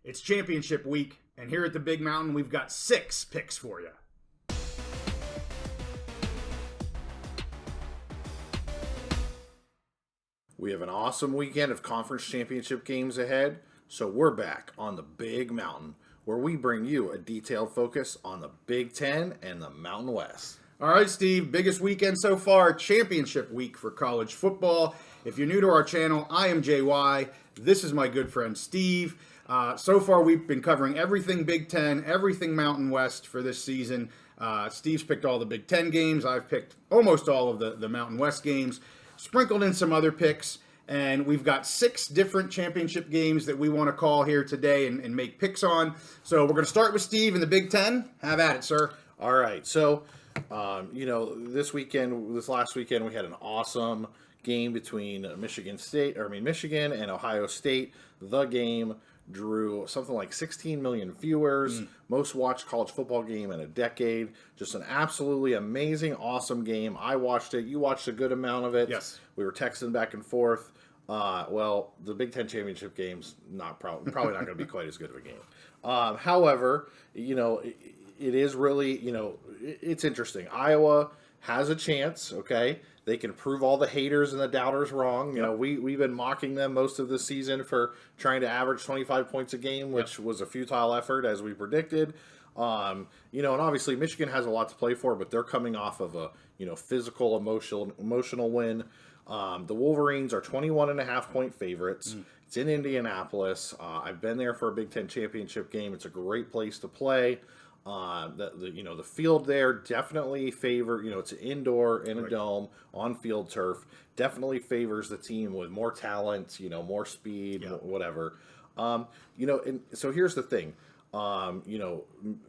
It's championship week, and here at the Big Mountain, we've got 6 picks for you. We have an awesome weekend of conference championship games ahead, so we're back on the Big Mountain, where we bring you a detailed focus on the Big Ten and the Mountain West. All right, Steve, biggest weekend so far, championship week for college football. If you're new to our channel, I am JY. This is my good friend Steve. So far, we've been covering everything Big Ten, everything Mountain West for this season. Steve's picked all the Big Ten games. I've picked almost all of the Mountain West games, sprinkled in some other picks. And we've got 6 different championship games that we want to call here today and make picks on. So we're going to start with Steve in the Big Ten. Have at it, sir. All right, so, this last weekend, we had an awesome game between Michigan and Ohio State. The game drew something like 16 million viewers, most watched college football game in a decade. Just an absolutely amazing, awesome game. I watched it. You watched a good amount of it. Yes. We were texting back and forth. Well, the Big Ten championship game's probably not going to be quite as good of a game. However, it is really, it's interesting. Iowa has a chance, okay? They can prove all the haters and the doubters wrong. We've been mocking them most of the season for trying to average 25 points a game, which was a futile effort, as we predicted. And obviously Michigan has a lot to play for, but they're coming off of a, physical, emotional win. The Wolverines are 21.5-point favorites. It's in Indianapolis. I've been there for a Big Ten championship game. It's a great place to play. The field there definitely it's an indoor in a dome on field turf. Definitely favors the team with more talent, more speed, whatever. And so here's the thing.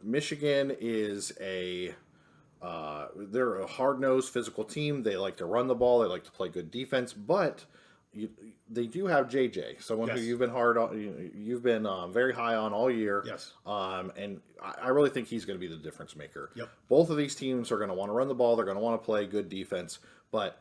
Michigan is they're a hard-nosed physical team. They like to run the ball. They like to play good defense, but they do have JJ, someone who you've been very high on all year. Yes. And I really think he's going to be the difference maker. Yep. Both of these teams are going to want to run the ball. They're going to want to play good defense. But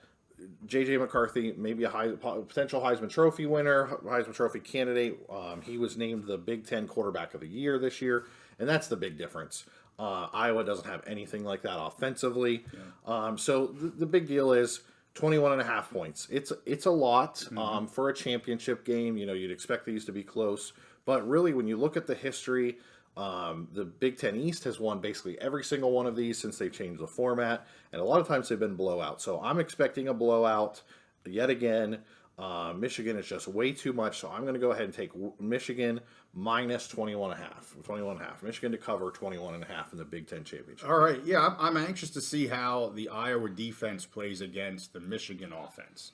JJ McCarthy, maybe a potential Heisman Trophy winner, Heisman Trophy candidate. He was named the Big Ten Quarterback of the Year this year, and that's the big difference. Iowa doesn't have anything like that offensively. Yeah. So the big deal is 21.5 points. It's a lot for a championship game. You'd expect these to be close. But really, when you look at the history, the Big Ten East has won basically every single one of these since they've changed the format. And a lot of times they've been blowouts. So I'm expecting a blowout yet again. Michigan is just way too much. So I'm going to go ahead and take Michigan minus 21.5. Michigan to cover 21.5 in the Big Ten championship. All right. Yeah, I'm anxious to see how the Iowa defense plays against the Michigan offense.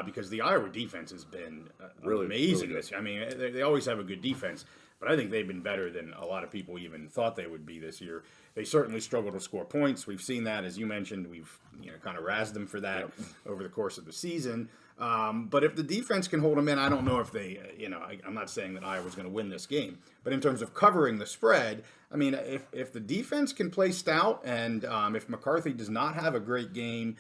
Because the Iowa defense has been really amazing this year. I mean, they always have a good defense, but I think they've been better than a lot of people even thought they would be this year. They certainly struggle to score points. We've seen that, as you mentioned. We've kind of razzed them for that over the course of the season. But if the defense can hold them in, I don't know if they, I'm not saying that Iowa's going to win this game. But in terms of covering the spread, I mean, if the defense can play stout and if McCarthy does not have a great game,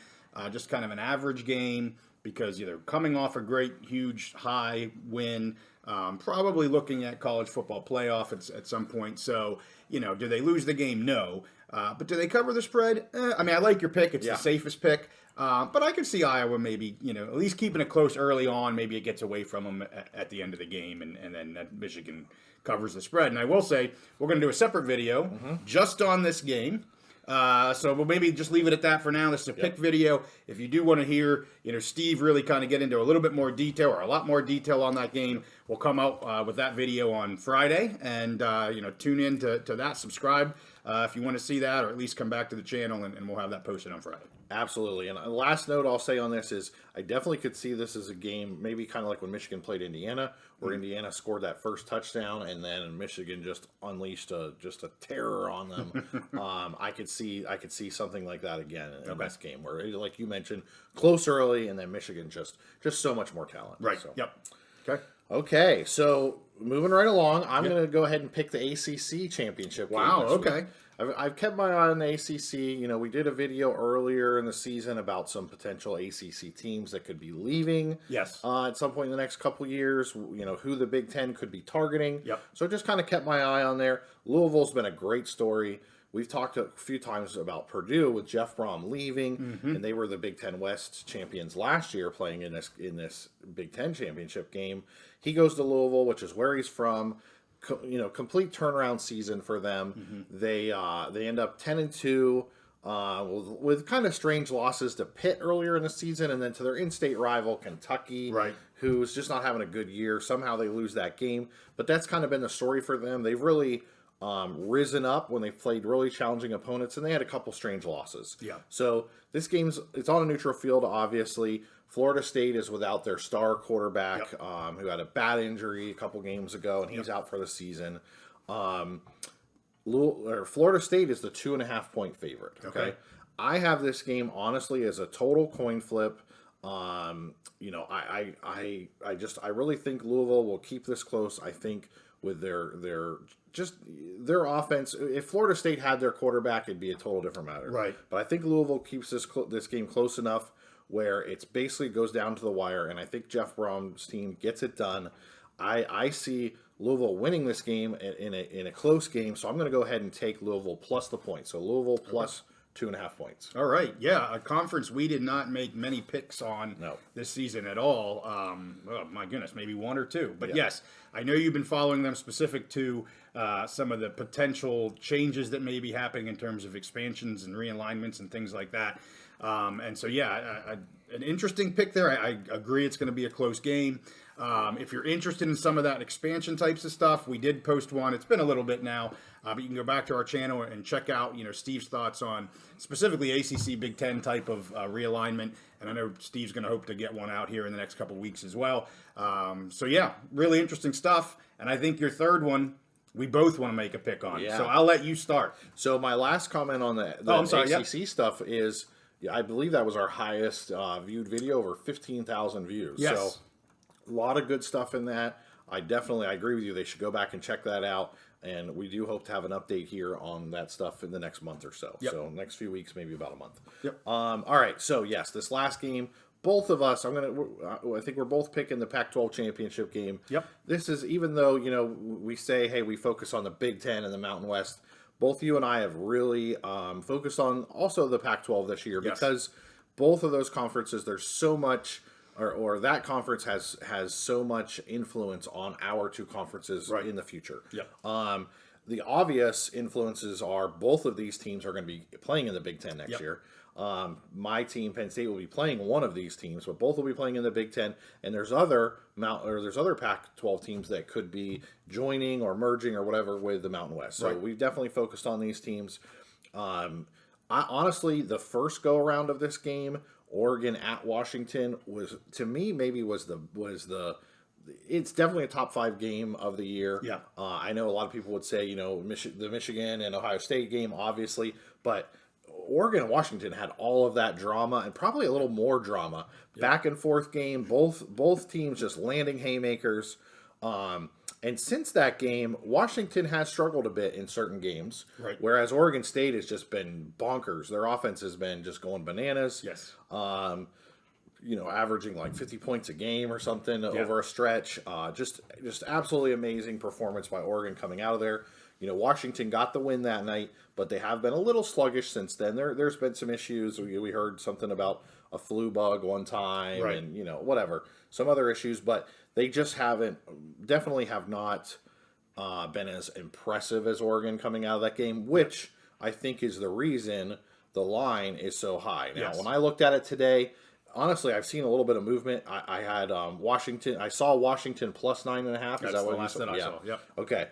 just kind of an average game, because they're coming off a great, huge, high win, probably looking at college football playoff at some point. So, do they lose the game? No. But do they cover the spread? I mean, I like your pick. It's the safest pick. But I could see Iowa maybe, at least keeping it close early on. Maybe it gets away from them at the end of the game, and then Michigan covers the spread. And I will say, we're going to do a separate video just on this game. So we'll maybe just leave it at that for now. This is a pick video. If you do want to hear, Steve really kind of get into a little bit more detail or a lot more detail on that game, we'll come out with that video on Friday. And, tune in to that. Subscribe if you want to see that, or at least come back to the channel, and we'll have that posted on Friday. Absolutely. And the last note I'll say on this is I definitely could see this as a game, maybe kind of like when Michigan played Indiana, where Indiana scored that first touchdown and then Michigan just unleashed just a terror on them. I could see something like that again in this game, where, like you mentioned, close early, and then Michigan just so much more talent. Right. So. Yep. Okay. So moving right along, I'm going to go ahead and pick the ACC championship game. Wow. Okay. I've kept my eye on the ACC. You know, we did a video earlier in the season about some potential ACC teams that could be leaving. Yes. At some point in the next couple years, you know, who the Big Ten could be targeting. Yep. So just kind of kept my eye on there. Louisville's been a great story. We've talked a few times about Purdue with Jeff Brom leaving, and they were the Big Ten West champions last year, playing in this Big Ten championship game. He goes to Louisville, which is where he's from. You know, complete turnaround season for them. They end up 10-2 with kind of strange losses to Pitt earlier in the season, and then to their in-state rival Kentucky, Right. who's just not having a good year. Somehow they lose that game, but that's kind of been the story for them. They've really risen up when they've played really challenging opponents, and they had a couple strange losses. Yeah. So this it's on a neutral field, obviously. Florida State is without their star quarterback, who had a bad injury a couple games ago, and he's out for the season. Florida State is the 2.5-point favorite. Okay, I have this game honestly as a total coin flip. You know, I really think Louisville will keep this close. I think with their offense, if Florida State had their quarterback, it'd be a total different matter. Right. But I think Louisville keeps this game close enough where it's basically goes down to the wire, and I think Jeff Brom's team gets it done. I see Louisville winning this game in a close game, so I'm going to go ahead and take Louisville plus the points. So Louisville plus 2.5 points. All right, yeah, a conference we did not make many picks on this season at all. Oh my goodness, maybe one or two. But yes, I know you've been following them specific to some of the potential changes that may be happening in terms of expansions and realignments and things like that. And so, yeah, an interesting pick there. I agree it's going to be a close game. If you're interested in some of that expansion types of stuff, we did post one. It's been a little bit now, but you can go back to our channel and check out, Steve's thoughts on specifically ACC Big Ten type of realignment. And I know Steve's going to hope to get one out here in the next couple weeks as well. So yeah, really interesting stuff. And I think your third one, we both want to make a pick on. Yeah. So I'll let you start. So my last comment on the ACC stuff is, I believe that was our highest viewed video, over 15,000 views. Yes. So a lot of good stuff in that. I agree with you. They should go back and check that out. And we do hope to have an update here on that stuff in the next month or so. Yep. So next few weeks, maybe about a month. Yep. All right. So yes, this last game, both of us, I think we're both picking the Pac-12 championship game. Yep. This is, even though, we say, hey, we focus on the Big Ten and the Mountain West, both you and I have really focused on also the Pac-12 this year, because both of those conferences, there's so much, or that conference has so much influence on our two conferences in the future. Yep. The obvious influences are both of these teams are going to be playing in the Big Ten next year. My team, Penn State, will be playing one of these teams, but both will be playing in the Big Ten. And there's other Pac-12 teams that could be joining or merging or whatever with the Mountain West. So we've definitely focused on these teams. Honestly, the first go around of this game, Oregon at Washington, was, to me, maybe was the. It's definitely a top 5 game of the year. Yeah. I know a lot of people would say, the Michigan and Ohio State game, obviously, but Oregon and Washington had all of that drama and probably a little more drama. Back and forth game, both teams just landing haymakers. And since that game, Washington has struggled a bit in certain games, whereas Oregon State has just been bonkers. Their offense has been just going bananas. Yes. Averaging like 50 points a game or something over a stretch. Just absolutely amazing performance by Oregon coming out of there. Washington got the win that night, but they have been a little sluggish since then. There's been some issues. We heard something about a flu bug one time and, whatever. Some other issues, but they just definitely have not been as impressive as Oregon coming out of that game, which I think is the reason the line is so high. Now, when I looked at it today, honestly, I've seen a little bit of movement. I had Washington. I saw Washington plus 9.5. That's the last that I saw. Yep. Okay.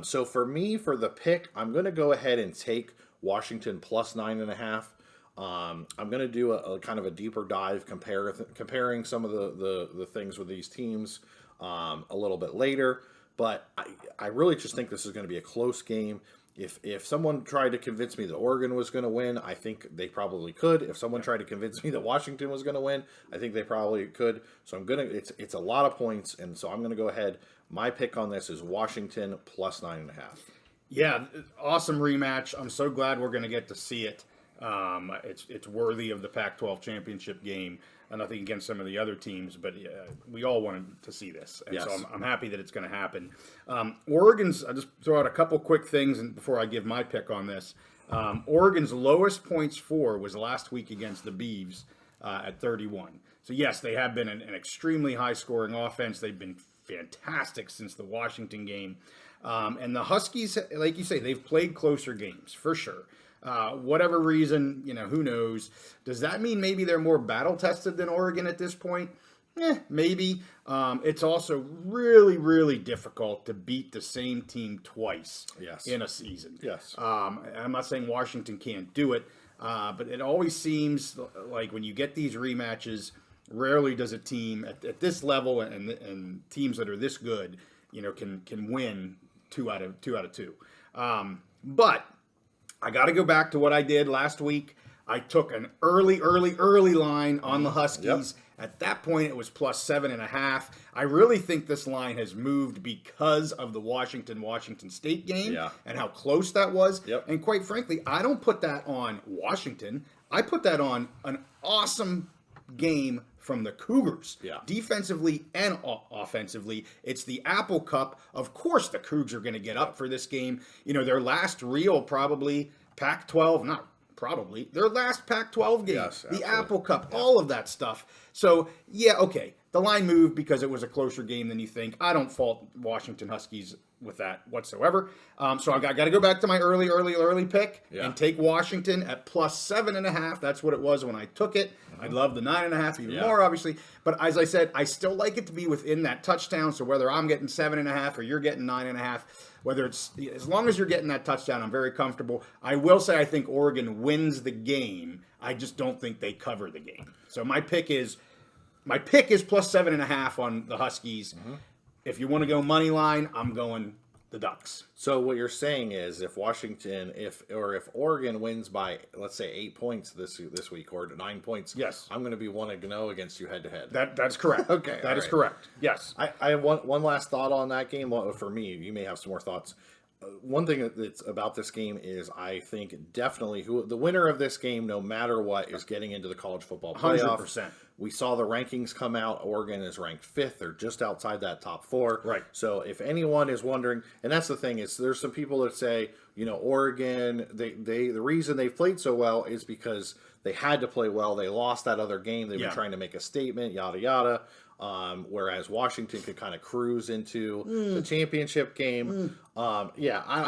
So for me, for the pick, I'm going to go ahead and take Washington plus 9.5. I'm going to do a kind of a deeper dive comparing some of the things with these teams a little bit later. But I really just think this is going to be a close game. If someone tried to convince me that Oregon was going to win, I think they probably could. If someone tried to convince me that Washington was going to win, I think they probably could. So it's a lot of points, and so I'm going to go ahead. My pick on this is Washington plus 9.5. Yeah, awesome rematch. I'm so glad we're going to get to see it. It's worthy of the Pac-12 championship game. Nothing against some of the other teams, but we all wanted to see this, and Yes. so I'm happy that it's going to happen. Oregon's. I'll just throw out a couple quick things and before I give my pick on this. Oregon's lowest points for was last week against the Beavs at 31. So yes, they have been an extremely high-scoring offense. They've been fantastic since the Washington game. And the Huskies, like you say, they've played closer games, for sure. Whatever reason, who knows? Does that mean maybe they're more battle-tested than Oregon at this point? Maybe. It's also really, really difficult to beat the same team twice in a season. Yes. I'm not saying Washington can't do it, but it always seems like when you get these rematches, rarely does a team at this level and teams that are this good, can win two out of two. But I got to go back to what I did last week. I took an early line on the Huskies. Yep. At that point, it was plus 7.5. I really think this line has moved because of the Washington State game and how close that was. Yep. And quite frankly, I don't put that on Washington. I put that on an awesome game from the Cougars. Defensively and offensively. It's the Apple Cup. Of course the Cougs are going to get up for this game. Their last real probably Pac-12, not probably, their last Pac-12 game. Yes, the Apple Cup, all of that stuff. So, okay. The line moved because it was a closer game than you think. I don't fault Washington Huskies with that whatsoever. So I got to go back to my early pick and take Washington at plus 7.5. That's what it was when I took it. I love the 9.5 even more, obviously. But as I said, I still like it to be within that touchdown. So whether I'm getting 7.5 or you're getting 9.5, whether it's as long as you're getting that touchdown, I'm very comfortable. I will say I think Oregon wins the game. I just don't think they cover the game. So my pick is plus 7.5 on the Huskies. If you want to go money line, I'm going the Ducks. So what you're saying is, if Oregon wins by, let's say, 8 points this week or 9 points, I'm going to be 1-0 against you head to head. That's correct. Okay, that is correct. Yes. I have one last thought on that game. Well, for me, you may have some more thoughts. One thing that's about this game is I think definitely the winner of this game, no matter what, is getting into the college football playoff. 100%. We saw the rankings come out. Oregon is ranked 5th or just outside that top 4. Right. So if anyone is wondering, and that's the thing, is there's some people that say, Oregon, the reason they played so well is because they had to play well. They lost that other game. They were trying to make a statement, yada, yada. Whereas Washington could kind of cruise into the championship game. I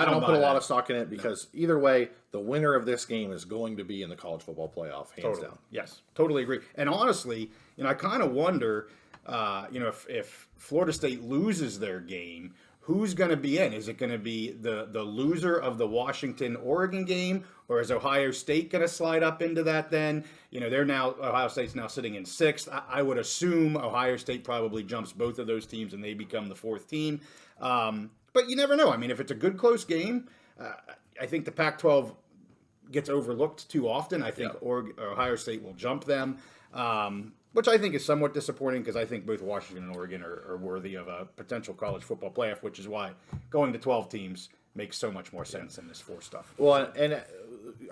don't put a lot of stock in it because either way, the winner of this game is going to be in the college football playoff, hands down. Yes, totally agree. And honestly, I kind of wonder, if Florida State loses their game, who's going to be in? Is it going to be the loser of the Washington-Oregon game, or is Ohio State going to slide up into that then? Ohio State's now sitting in 6th. I would assume Ohio State probably jumps both of those teams and they become the 4th team. But you never know. I mean, if it's a good close game, I think the Pac-12 gets overlooked too often. I think Ohio State will jump them. Which I think is somewhat disappointing because I think both Washington and Oregon are worthy of a potential college football playoff, which is why going to 12 teams makes so much more sense than this 4 stuff. Well, and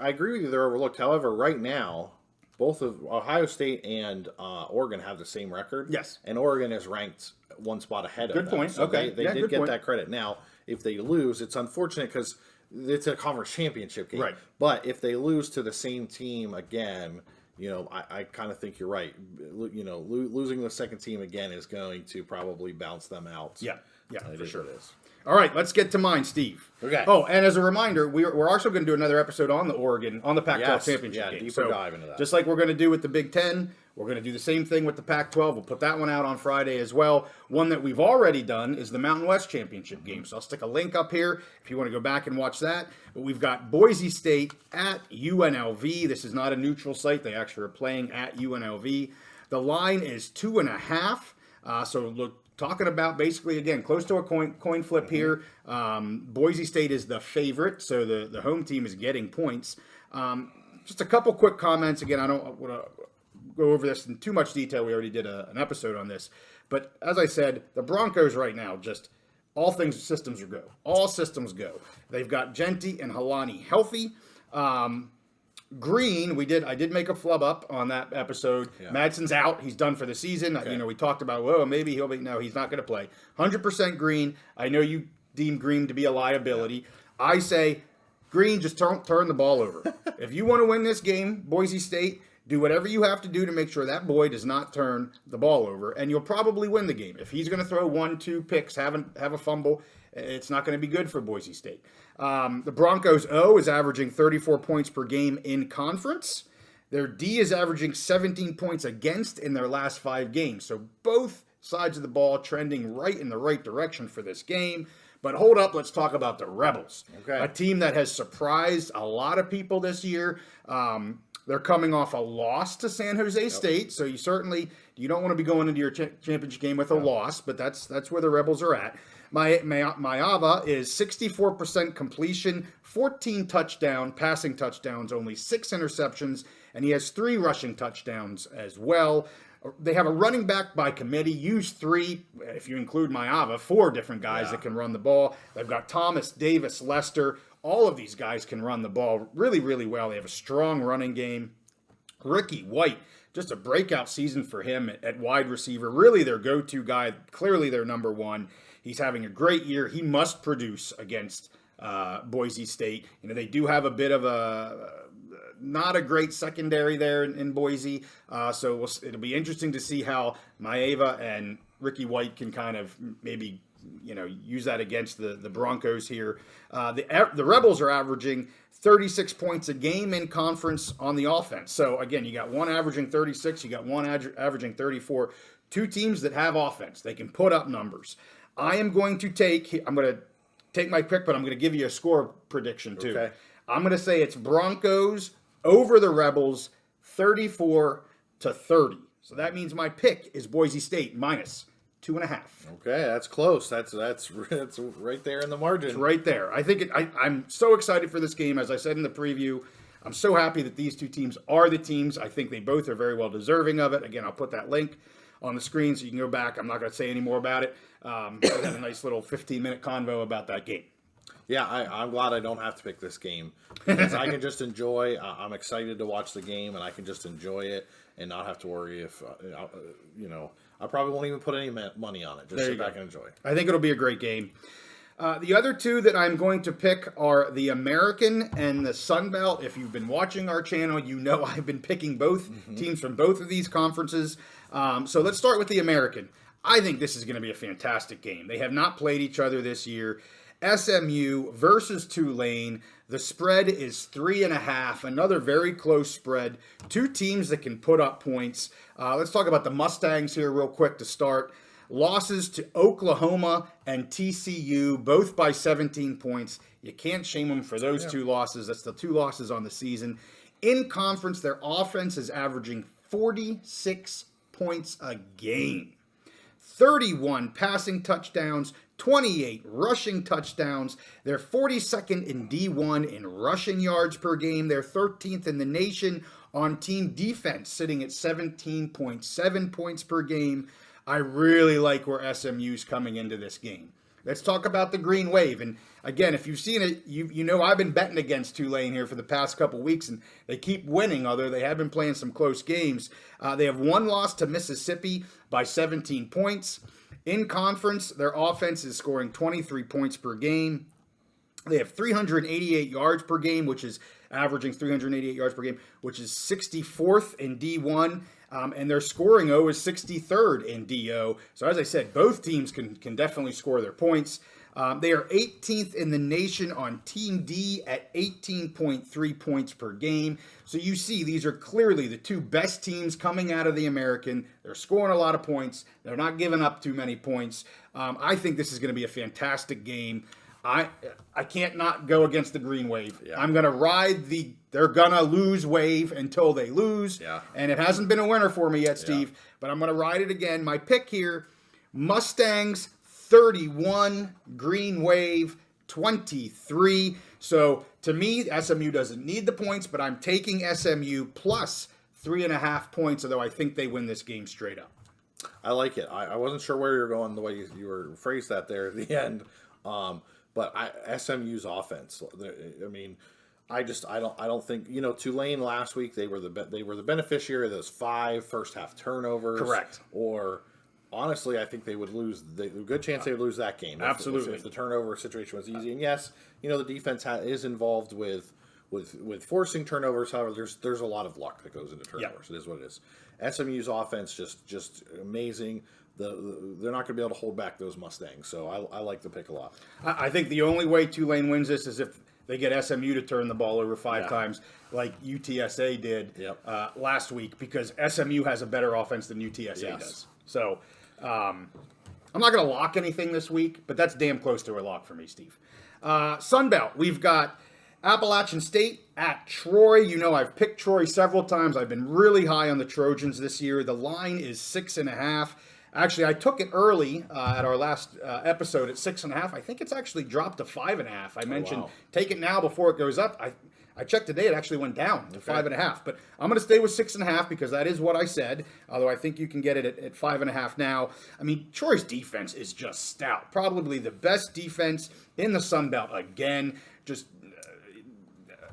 I agree with you, they're overlooked. However, right now, both of Ohio State and Oregon have the same record. Yes. And Oregon is ranked one spot ahead of them. Good point. So Okay. They did get that credit. Now, if they lose, it's unfortunate because it's a conference championship game. Right. But if they lose to the same team again, I kind of think you're right. Losing the second team again is going to probably bounce them out. Yeah, for sure. It is. All right, let's get to mine, Steve. Okay. Oh, and as a reminder, we're also going to do another episode on the Pac-12 championship game. Deeper dive into that. Just like we're going to do with the Big Ten, we're going to do the same thing with the Pac-12. We'll put that one out on Friday as well. One that we've already done is the Mountain West championship game. So I'll stick a link up here if you want to go back and watch that. But we've got Boise State at UNLV. This is not a neutral site. They actually are playing at UNLV. The line is 2.5. So look. Talking about basically, again, close to a coin flip here. Boise State is the favorite, so the home team is getting points. Just a couple quick comments. Again, I don't want to go over this in too much detail. We already did an episode on this. But as I said, the Broncos right now just all systems go. All systems go. They've got Genti and Halani healthy. Green, I did make a flub up on that episode. Yeah. Madsen's out. He's done for the season. Okay. We talked about, maybe he'll be. No, he's not going to play. 100% Green. I know you deem Green to be a liability. Yeah. I say, Green, just turn the ball over. If you want to win this game, Boise State, do whatever you have to do to make sure that boy does not turn the ball over, and you'll probably win the game. If he's going to throw 1-2 picks, have a fumble, it's not going to be good for Boise State. The Broncos O is averaging 34 points per game in conference. Their D is averaging 17 points against in their last 5 games. So both sides of the ball trending right in the right direction for this game. But hold up, let's talk about the Rebels. Okay. A team that has surprised a lot of people this year. They're coming off a loss to San Jose State, so you don't want to be going into your championship game with a loss, but that's where the Rebels are at. Maeva is 64% completion, 14 passing touchdowns, only 6 interceptions, and he has 3 rushing touchdowns as well. They have a running back by committee, use 3, if you include Maeva, 4 different guys that can run the ball. They've got Thomas, Davis, Lester. All of these guys can run the ball really, really well. They have a strong running game. Ricky White, just a breakout season for him at wide receiver. Really their go-to guy, clearly their number 1. He's having a great year. He must produce against Boise State. They do have a bit of not a great secondary there in Boise. So it'll be interesting to see how Maeva and Ricky White can kind of maybe use that against the Broncos here. The Rebels are averaging 36 points a game in conference on the offense. So again, you got one averaging 36, you got one averaging 34. 2 teams that have offense. They can put up numbers. I'm going to take my pick, but I'm going to give you a score prediction too. Okay. I'm going to say it's Broncos over the Rebels, 34-30. So that means my pick is Boise State minus 2.5. Okay, that's close. That's right there in the margin. It's right there. I think I'm so excited for this game. As I said in the preview, I'm so happy that these 2 teams are the teams. I think they both are very well deserving of it. Again, I'll put that link on the screen so you can go back. I'm not going to say any more about it. We had a nice little 15-minute convo about that game. Yeah, I'm glad I don't have to pick this game because I can just enjoy. I'm excited to watch the game, and I can just enjoy it and not have to worry if I probably won't even put any money on it. Just sit back and enjoy. I think it'll be a great game. The other 2 that I'm going to pick are the American and the Sun Belt. If you've been watching our channel, you know I've been picking both teams from both of these conferences. So let's start with the American. I think this is going to be a fantastic game. They have not played each other this year. SMU versus Tulane. The spread is 3.5. Another very close spread. 2 teams that can put up points. Let's talk about the Mustangs here real quick to start. Losses to Oklahoma and TCU, both by 17 points. You can't shame them for those 2 losses. That's the 2 losses on the season. In conference, their offense is averaging 46 points a game. 31 passing touchdowns, 28 rushing touchdowns. They're 42nd in D1 in rushing yards per game. They're 13th in the nation on team defense, sitting at 17.7 points per game. I really like where SMU's coming into this game. Let's talk about the Green Wave. And again, if you've seen it, you know I've been betting against Tulane here for the past couple weeks, and they keep winning, although they have been playing some close games. They have 1 loss to Mississippi by 17 points. In conference, their offense is scoring 23 points per game. They have 388 yards per game, which is averaging 388 yards per game, which is 64th in D1. And their scoring O is 63rd in DO. So as I said, both teams can definitely score their points. They are 18th in the nation on Team D at 18.3 points per game. So you see, these are clearly the 2 best teams coming out of the American. They're scoring a lot of points. They're not giving up too many points. I think this is going to be a fantastic game. I can't not go against the Green Wave. Yeah. I'm going to ride they're going to lose wave until they lose. Yeah. And it hasn't been a winner for me yet, Steve. But I'm going to ride it again. My pick here, Mustangs 31, Green Wave 23. So to me, SMU doesn't need the points, but I'm taking SMU plus 3.5 points, although I think they win this game straight up. I like it. I wasn't sure where you're going the way you were phrased that there at the end. But SMU's offense. I mean, I don't think, Tulane last week they were the beneficiary of those 5 first half turnovers. Correct. Or honestly, I think they would lose. A good chance they would lose that game. Absolutely. If the turnover situation was easy. And yes, the defense is involved with forcing turnovers. However, there's a lot of luck that goes into turnovers. It is what it is. SMU's offense just amazing. They're not going to be able to hold back those Mustangs. So I like the pick a lot. I think the only way Tulane wins this is if they get SMU to turn the ball over 5 times like UTSA did last week, because SMU has a better offense than UTSA does. So I'm not going to lock anything this week, but that's damn close to a lock for me, Steve. Sunbelt, we've got Appalachian State at Troy. I've picked Troy several times. I've been really high on the Trojans this year. The line is 6.5. Actually, I took it early at our last episode at 6.5. I think it's actually dropped to 5.5. I mentioned take it now before it goes up. I checked today; it actually went down to 5.5. But I'm going to stay with 6.5 because that is what I said. Although I think you can get it at 5.5 now. I mean, Troy's defense is just stout. Probably the best defense in the Sun Belt again. Just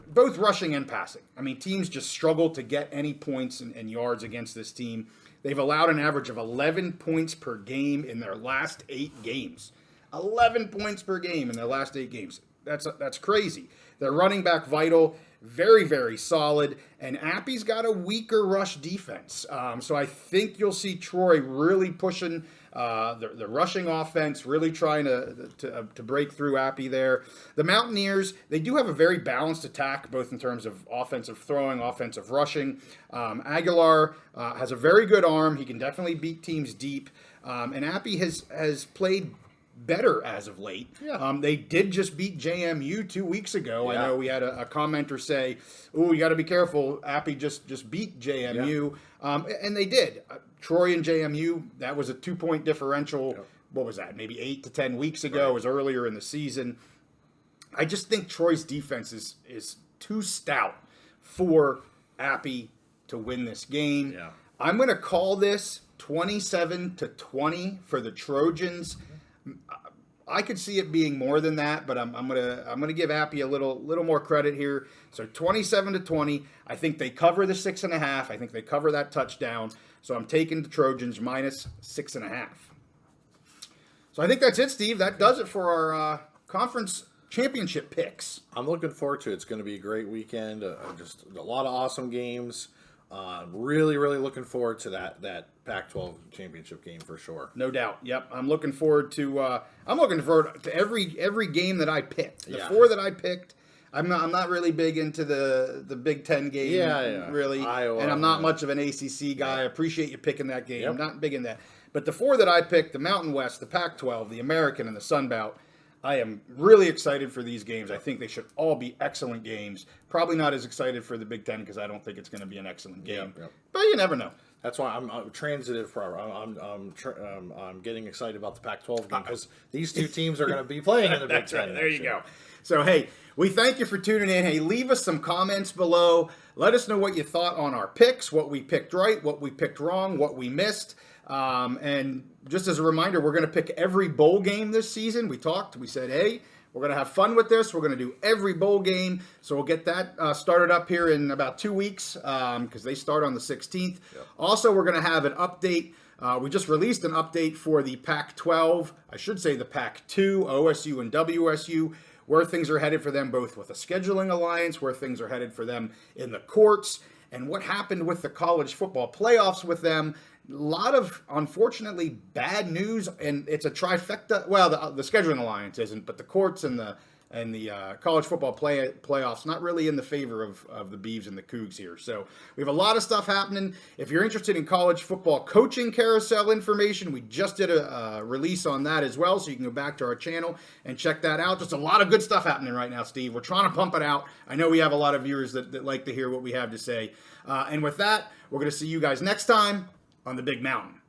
both rushing and passing. I mean, teams just struggle to get any points and yards against this team. They've allowed an average of 11 points per game in their last 8 games. 11 points per game in their last 8 games. That's crazy. Their running back Vital, very, very solid. And Appy's got a weaker rush defense. So I think you'll see Troy really pushing the rushing offense, really trying to break through Appy there. The Mountaineers, they do have a very balanced attack, both in terms of offensive throwing, offensive rushing. Aguilar has a very good arm. He can definitely beat teams deep. And Appy has played better as of late. They did just beat JMU 2 weeks ago. I know we had a commenter say, "Oh, you got to be careful. Appy just beat JMU," and they did. Troy and JMU, that was a 2-point differential. What was that? Maybe 8 to 10 weeks ago. It was earlier in the season. I just think Troy's defense is too stout for Appy to win this game. I'm going to call this 27-20 for the Trojans. I could see it being more than that, but I'm gonna give Appy a little more credit here. So 27-20. I think they cover the 6.5. I think they cover that touchdown. So I'm taking the Trojans minus 6.5. So I think that's it, Steve. That does it for our conference championship picks. I'm looking forward to it. It's going to be a great weekend. Just a lot of awesome games. Really, really looking forward to that Pac-12 championship game for sure. No doubt. Yep, I'm looking forward to every game that I picked. The 4 that I picked. I'm not really big into the Big Ten game. Really, Iowa, and I'm not much of an ACC guy. I appreciate you picking that game. I'm not big in that. But the 4 that I picked, the Mountain West, the Pac-12, the American, and the Sun Belt, I am really excited for these games. I think they should all be excellent games. Probably not as excited for the Big Ten because I don't think it's going to be an excellent game. But you never know. That's why I'm transitive. I'm getting excited about the Pac-12 game because these 2 teams are going to be playing in the Big Ten. Right. There you go. So, hey, we thank you for tuning in. Hey, leave us some comments below. Let us know what you thought on our picks, what we picked right, what we picked wrong, what we missed. And just as a reminder, we're going to pick every bowl game this season. We said, hey, we're going to have fun with this. We're going to do every bowl game. So we'll get that started up here in about 2 weeks because they start on the 16th. Also, we're going to have an update. We just released an update for the Pac-12. I should say the Pac-2, OSU and WSU, where things are headed for them, both with a scheduling alliance, where things are headed for them in the courts, and what happened with the college football playoffs with them. A lot of, unfortunately, bad news, and it's a trifecta. Well, the scheduling alliance isn't, but the courts and the college football playoffs not really in the favor of the Beavs and the Cougs here. So we have a lot of stuff happening. If you're interested in college football coaching carousel information, we just did a release on that as well, so you can go back to our channel and check that out. Just a lot of good stuff happening right now, Steve. We're trying to pump it out. I know we have a lot of viewers that like to hear what we have to say. And with that, we're going to see you guys next time on the Big Mountain.